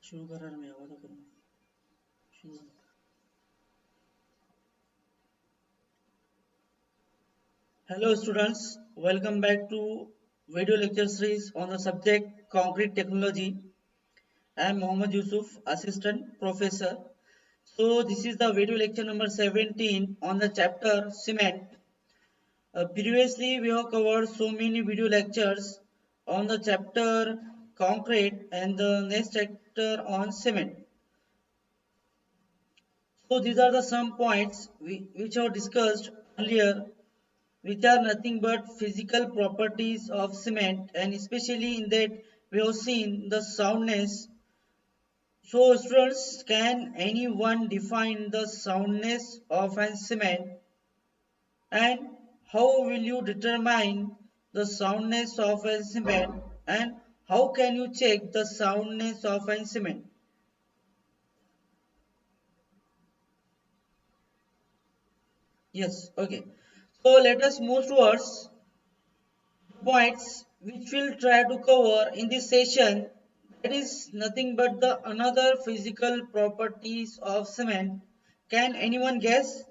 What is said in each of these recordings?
शुरू करार में आवाज करूँ शुरू। Hello students, welcome back to video lecture series on the subject concrete technology. I am Mohammad Yusuf, assistant professor. So this is the video lecture number 17 on the chapter cement. Previously we have covered so many video lectures on the chapter concrete and the next chapter on cement. So these are the some points which are discussed earlier, which are nothing but physical properties of cement, and especially in that we have seen the soundness. So students, can anyone define the soundness of an cement, and how will you determine the soundness of a cement, and how can you check the soundness of a cement? Yes, okay. So let us move towards points which we'll try to cover in this session. That is nothing but the another physical properties of cement. Can anyone guess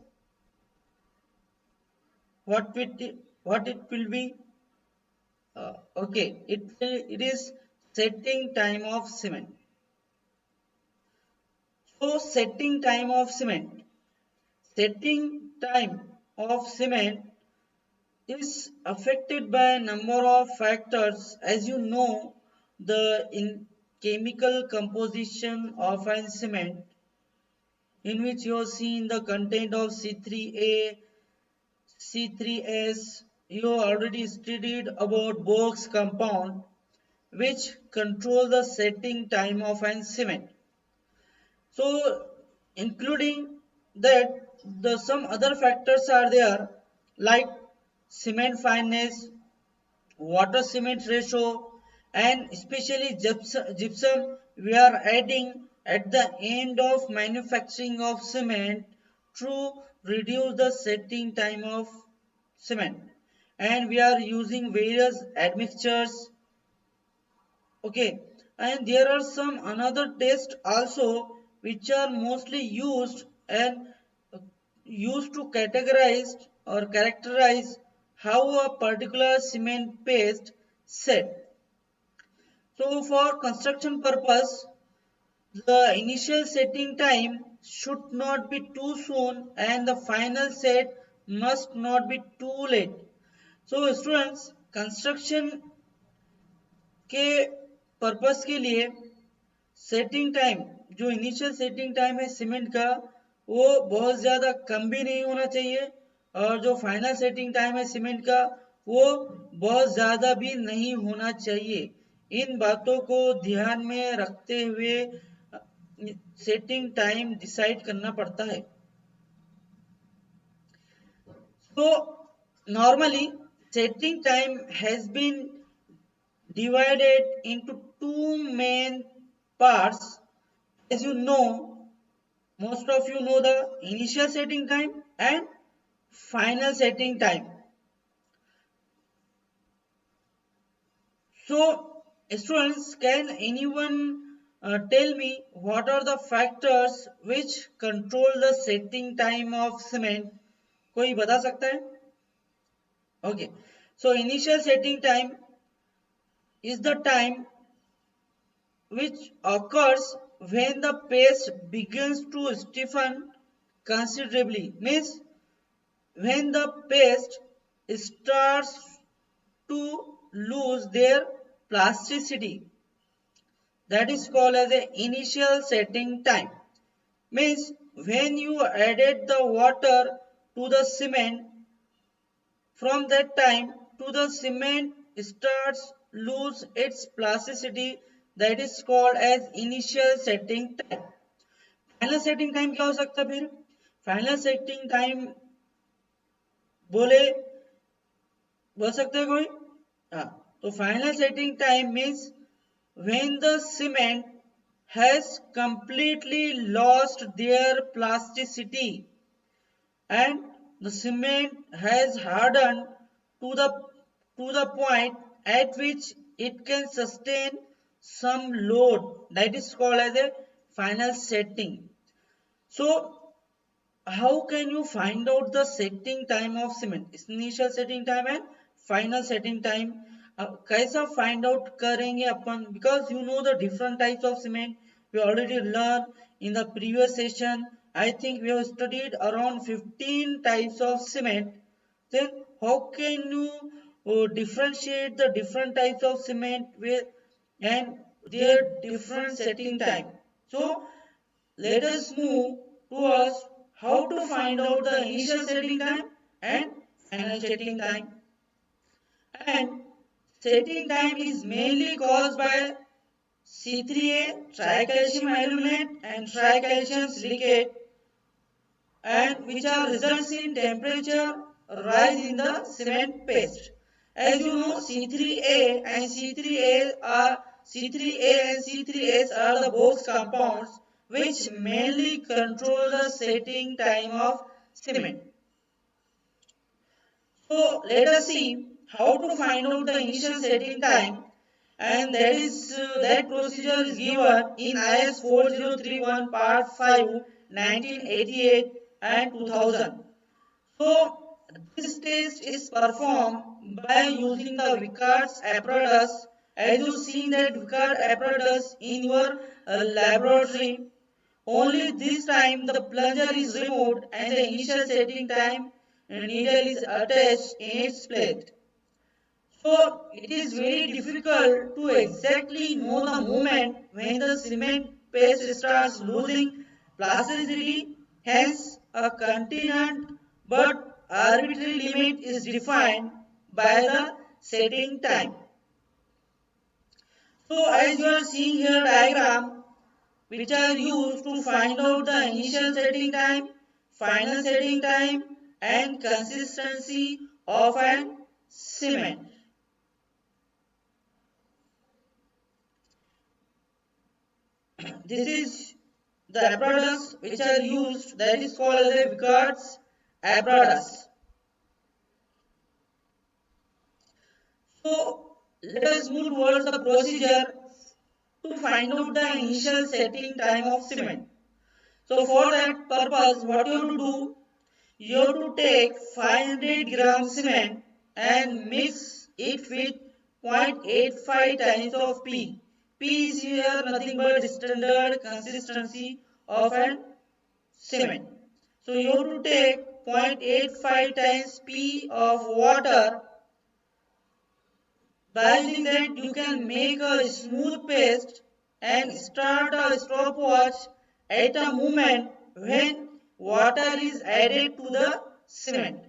what it will be? Okay, it is setting time of cement. So setting time of cement. Setting time of cement is affected by a number of factors. As you know, the in chemical composition of an cement, in which you have seen the content of C3A, C3S. You already studied about Box compound, which control the setting time of an cement. So, including that, the some other factors are there, like cement fineness, water cement ratio, and especially gypsum we are adding at the end of manufacturing of cement to reduce the setting time of cement, and we are using various admixtures. Okay, and there are some another tests also which are mostly used and used to categorize or characterize how a particular cement paste set. So for construction purpose, the initial setting time should not be too soon and the final set must not be too late. So students, construction के purpose के लिए setting time, जो initial setting time है cement का, वो बहुत ज़्यादा कम भी नहीं होना चाहिए, और जो फाइनल सेटिंग टाइम है सीमेंट का, वो बहुत ज़्यादा भी नहीं होना चाहिए. इन बातों को ध्यान में रखते हुए सेटिंग टाइम डिसाइड करना पड़ता है. So normally setting time has been divided into two main parts. As you know, most of you know the initial setting time and final setting time. So students, can anyone tell me what are the factors which control the setting time of cement? कोई बता सकता है? Okay, so initial setting time is the time which occurs when the paste begins to stiffen considerably, means when the paste starts to lose their plasticity. That is called as the initial setting time. Means when you added the water to the cement, from that time to the cement starts lose its plasticity, that is called as initial setting time. Final setting time क्या हो सकता है? फिर final setting time बोले बोल सकते हैं कोई? हाँ, तो final setting time means when the cement has completely lost their plasticity and the cement has hardened to the point at which it can sustain some load, that is called as a final setting. So how can you find out the setting time of cement? Initial setting time and final setting time कैसा find out करेंगे अपन? Because you know the different types of cement we already learned in the previous session. I think we have studied around 15 types of cement. Then how can you differentiate the different types of cement with and their different setting time? So let us move towards how to find out the initial setting time and final setting time. And setting time is mainly caused by C3A, tricalcium aluminate and tricalcium silicate, and which are results in temperature rise in the cement paste. As you know, C3A and C3S are the box compounds which mainly control the setting time of cement. So let us see how to find out the initial setting time, and that procedure is given in IS 4031 Part 5 1988 and 2000. So this test is performed by using the Vickers apparatus. As you see that Vickers apparatus in your laboratory, only this time the plunger is removed and the initial setting time needle is attached in its place. So it is very difficult to exactly know the moment when the cement paste starts losing plasticity. Hence, a continued but arbitrary limit is defined by the setting time. So as you are seeing here diagram, which are used to find out the initial setting time, final setting time and consistency of an cement. This is the apparatus which are used, that is called as a Vickers apparatus. So let us move towards the procedure to find out the initial setting time of cement. So for that purpose, what you have to do, you have to take 500 gram cement and mix it with 0.85 times of P. P is here nothing but standard consistency of an cement. So you have to take 0.85 times P of water. By using that you can make a smooth paste and start a stopwatch at a moment when water is added to the cement.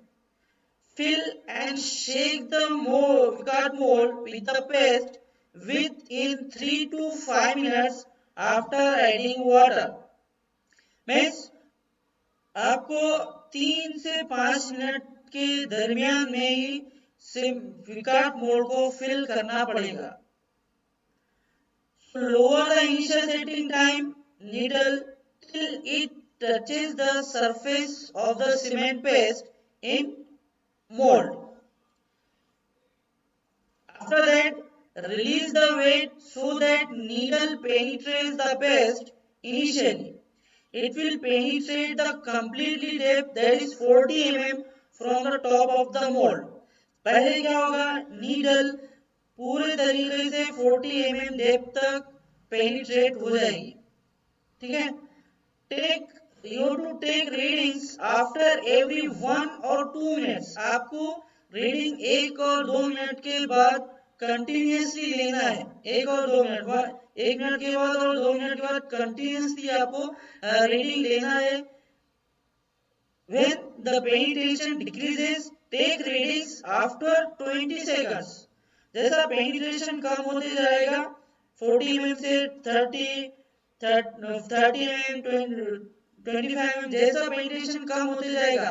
Fill and shake the mold with the paste within 3 to 5 minutes after adding water. Means आपको 3 से 5 minute के दरमियान में ही विकाट mould को fill करना पड़ेगा. So lower the initial setting time needle till it touches the surface of the cement paste in mold. After that, release the weight so that needle penetrates the paste initially. It will penetrate the completely depth, that is 40 mm from the top of the mold. पहले क्या होगा, needle पूरे तरीके से 40 mm depth तक penetrate हो जाएगी. ठीक है. You have to take readings after every 1 or 2 minutes. आपको रीडिंग 1 और 2 मिनट के बाद कंटिन्यूसली लेना है. 1 और 2 मिनट, 1 मिनट के बाद और 2 मिनट के बाद कंटिन्यूसली आपको रीडिंग लेना है. When the penetration decreases, take readings after 20 seconds. जैसा penetration कम होते जाएगा 40 mm से 30 mm 25 mm, जैसा penetration कम होते जाएगा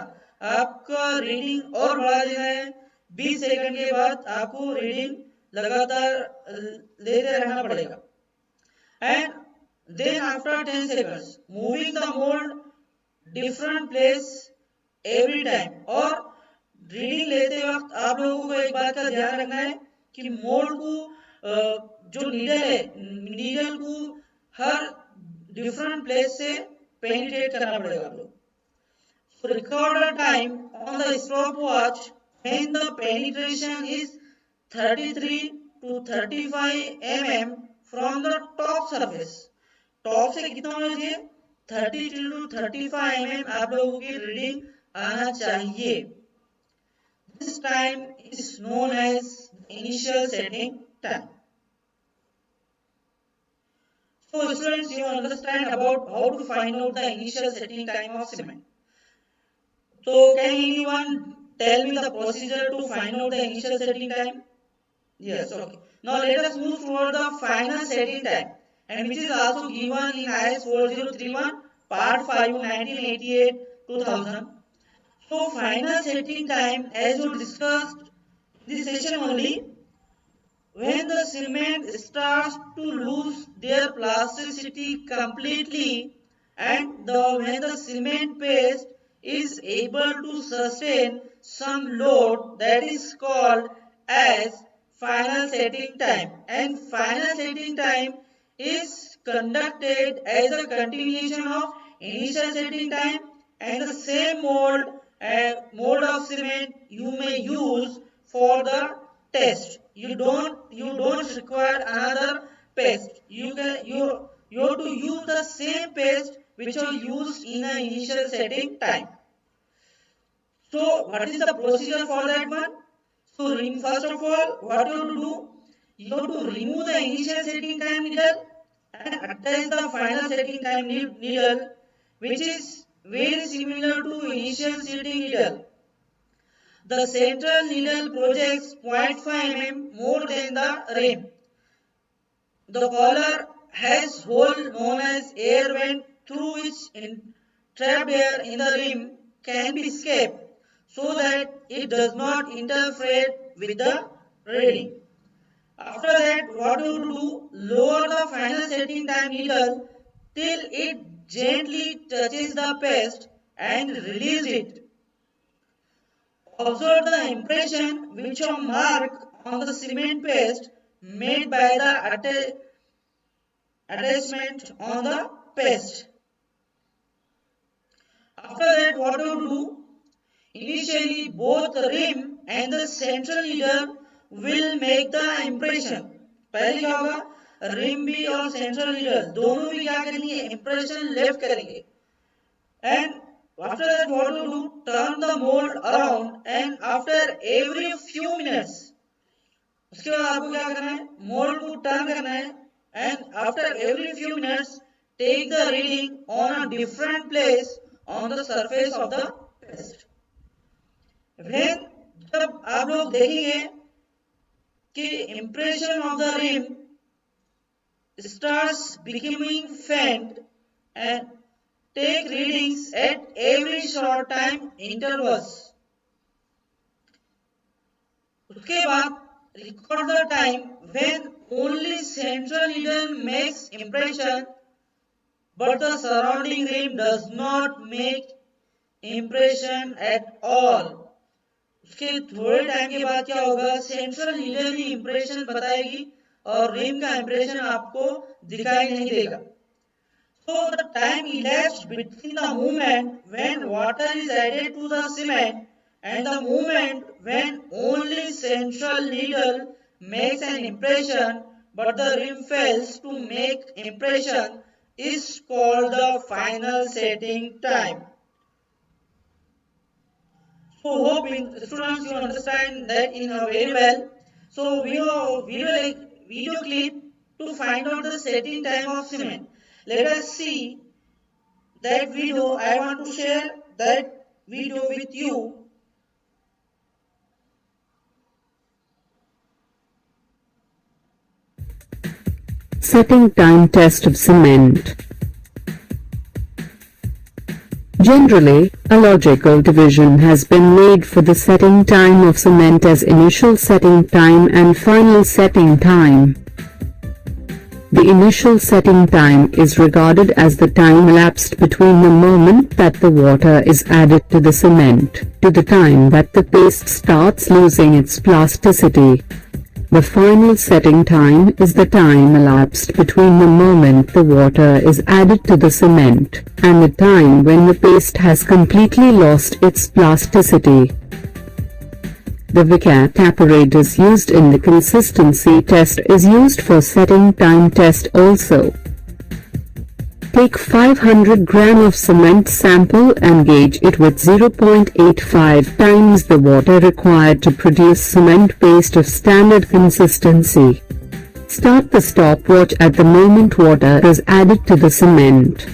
आपका रीडिंग और बढ़ा देना है. 20 सेकंड के बाद आपको रीडिंग लगातार लेते रहना पड़ेगा. And then after 10 seconds, moving the mold different place every time. और रीडिंग लेते वक्त आप लोगों को एक बात का ध्यान रखना है कि मोल्ड को जो नीडल है, नीडल को हर डिफरेंट प्लेस से पेनिट्रेट करना पड़ेगा आप लोग. So record the time on the stopwatch when the penetration is 33 to 35 mm from the top surface. Top से कितना होना चाहिए? 33 to 35 mm आप लोगों की रीडिंग आना चाहिए. This time is known as initial setting time. So students, you understand about how to find out the initial setting time of cement. So can anyone tell me the procedure to find out the initial setting time? Yes, okay. Now let us move toward the final setting time, and which is also given in IS 4031 Part 5 1988-2000. So final setting time, as we discussed in this session only, when the cement starts to lose their plasticity completely and when the cement paste is able to sustain some load, that is called as final setting time. And final setting time is conducted as a continuation of initial setting time, and the same mode of cement you may use for the test. You don't require another paste. You have to use the same paste which you used in the initial setting time. So what is the procedure for that one? So first of all, what you have to do? You have to remove the initial setting time needle and attach the final setting time needle, which is very similar to initial setting needle. The central needle projects 0.5 mm more than the rim. The collar has hole known as air vent through which trapped air in the rim can be escaped so that it does not interfere with the reading. After that, what you do? Lower the final setting time needle till it gently touches the paste and release it. Observe the impression which you mark on the cement paste made by the attachment on the paste. After that, what you do? Initially, both the rim and the central needle will make the impression. पहले क्या होगा? Rim भी और central needle दोनों भी क्या करेंगे? Impression left करेंगे. And after that, what to do? Turn the mold around, and after every few minutes, उसके बाद आपको क्या करना है? मोल्ड को टर्न करना है, and after every few minutes, take the reading on a different place on the surface of the paste. When जब आप लोग देखेंगे कि impression of the rim starts becoming faint, and take readings at every short time intervals. उसके बाद record the time when only central needle makes impression but the surrounding rim does not make impression at all. उसके थोड़े time के बाद क्या होगा? Central needle ही impression बताएगी और रिम का इंप्रेशन आपको दिखाई नहीं देगा. So the time elapsed between the moment when water is added to the cement and the moment when only central needle makes an impression but the rim fails to make impression is called the final setting time. So hope students you understand that in very well. So video clip to find out the setting time of cement. Let us see that video. I want to share that video with you. Setting time test of cement. Generally, a logical division has been made for the setting time of cement as initial setting time and final setting time. The initial setting time is regarded as the time elapsed between the moment that the water is added to the cement to the time that the paste starts losing its plasticity. The final setting time is the time elapsed between the moment the water is added to the cement and the time when the paste has completely lost its plasticity. The Vicat apparatus used in the consistency test is used for setting time test also. Take 500 gram of cement sample and gauge it with 0.85 times the water required to produce cement paste of standard consistency. Start the stopwatch at the moment water is added to the cement.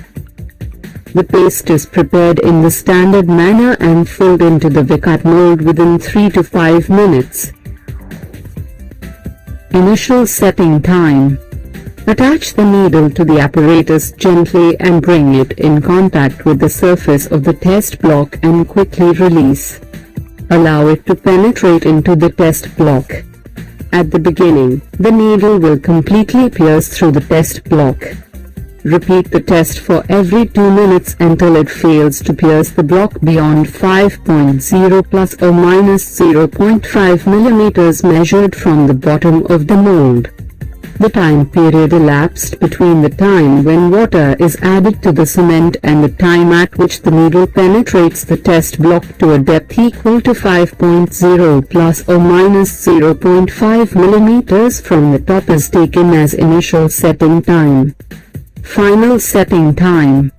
The paste is prepared in the standard manner and filled into the Vicat mold within 3 to 5 minutes. Initial setting time. Attach the needle to the apparatus gently and bring it in contact with the surface of the test block and quickly release. Allow it to penetrate into the test block. At the beginning, the needle will completely pierce through the test block. Repeat the test for every 2 minutes until it fails to pierce the block beyond 5.0 plus or minus 0.5 millimeters measured from the bottom of the mold. The time period elapsed between the time when water is added to the cement and the time at which the needle penetrates the test block to a depth equal to 5.0 plus or minus 0.5 millimeters from the top is taken as initial setting time. Final setting time.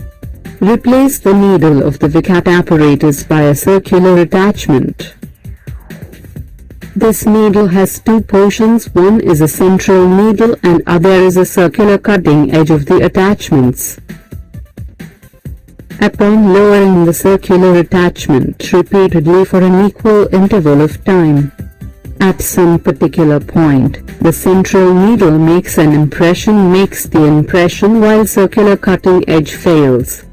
Replace the needle of the Vicat apparatus by a circular attachment. This needle has two portions, one is a central needle and other is a circular cutting edge of the attachments. Upon lowering the circular attachment repeatedly for an equal interval of time, at some particular point, the central needle makes the impression while circular cutting edge fails.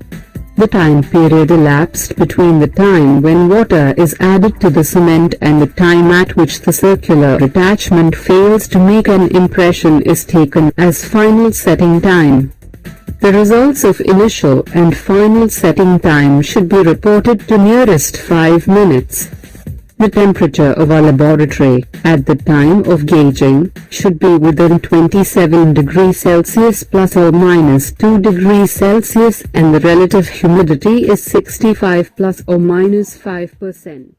The time period elapsed between the time when water is added to the cement and the time at which the circular attachment fails to make an impression is taken as final setting time. The results of initial and final setting time should be reported to nearest 5 minutes. The temperature of our laboratory, at the time of gauging, should be within 27 degrees Celsius plus or minus 2 degrees Celsius and the relative humidity is 65 plus or minus 5%.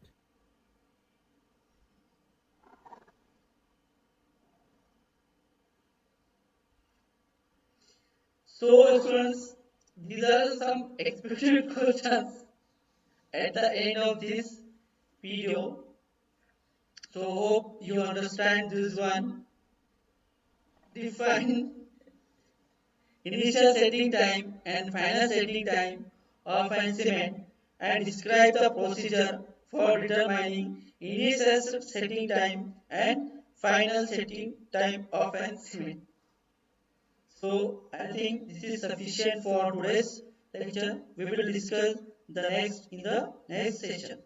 So students, these are some expected questions at the end of this video. So hope you understand this one. Define initial setting time and final setting time of an cement and describe the procedure for determining initial setting time and final setting time of an cement. So I think this is sufficient for today's lecture. We will discuss the next in the next session.